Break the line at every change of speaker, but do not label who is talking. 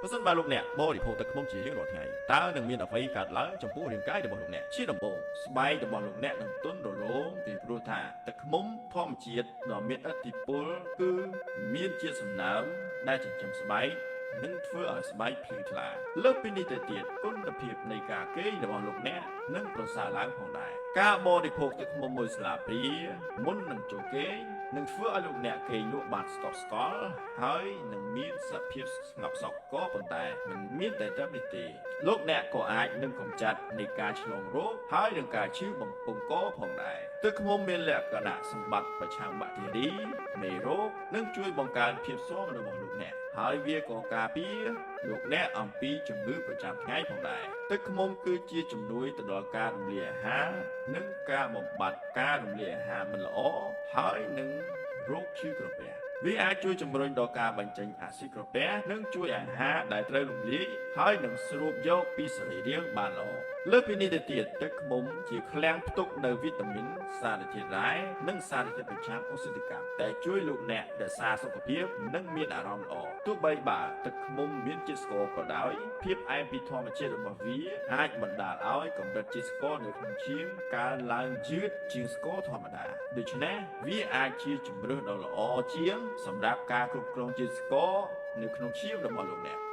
ប្រសិនបើលោកអ្នកបរិភោគទឹកឃ្មុំជារៀងរាល់ថ្ងៃតើនឹងមានអ្វីកើតឡើងចំពោះរាងកាយរបស់លោកអ្នកជាដំបូងស្បែករបស់លោកអ្នកនឹងទន់រលោងពីព្រោះថាទឹកឃ្មុំធម្មជាតិដ៏មានឥទ្ធិពលគឺមានជាតិសំណើមដែលចិញ្ចឹមស្បែកនឹងធ្វើឲ្យស្បែកភ្លឺថ្លាលើសពីនេះទៅទៀតគុណភាពនៃការគេងរបស់លោកអ្នកនឹងប្រសើរឡើងផងដែរការបរិភោគទឹកឃ្មុំមួយស្លាបព្រាមុននឹងចូលគេងនឹងធ្វើឲ្យលោកអ្នកគេងលក់បានស្កប់ស្កល់ហើយនឹងមានសភាពស្ងប់សុខក៏ប៉ុន្តែមិនមានតែត្រឹមនេះទេលោកអ្នកក៏អាចនឹងកម្ចាត់នៃការឆ្លងរោគហើយនឹងការឈឺបំពង់កផងដែរទឹកឃ្មុំមានលក្ខណៈសម្បត្តិប្រឆាំងបាក់តេរីមេរោគនិងជួយបង្កើនភាពស៊ាំរបស់លោកអ្នកហើយវាក៏ការពារលោកអ្នកអំពីជំងឺប្រចាំថ្ងៃផងដែរទឹកឃ្មុំគឺជាជំនួយទៅដល់ការរំលាយអាហារនិងការបំបត្តិការរំលាយអាហារមិនល្អហើយនឹងរោគឈឺក្រពះវាអាចជួយជំរុញដល់ការបញ្ចេញអាស៊ីតក្រពះនិងជួយអាហារដែលត្រូវរំលាយហើយនឹងស្រូបយកពីសរីរាង្គបានល្អលើសពីនេះទៅទៀតទឹកឃ្មុំជាឃ្លាំងផ្ទុកនៅវីតាមីនសារធាតុរ៉ែនិងសារធាតុប្រឆាំងអុកស៊ីតកម្មដែលជួយលោកអ្នករក្សាសុខភាពនិងមានអារម្មណ៍ល្អទោះបីបើទឹកឃ្មុំមានជាតិស្ករក៏ដោយភាពផ្អែមពីធម្មជាតិរបស់វាអាចបណ្ដាលឲ្យកម្រិតជាតិស្ករនៅក្នុងឈាមកើនឡើងយឺតជាងស្ករធម្មតាដូច្នេះវាអាចជាជម្រើសដ៏ល្អជាងសម្រាប់ការគ្រប់គ្រងជាតិស្ករនៅក្នុងឈាមរបស់លោកអ្នក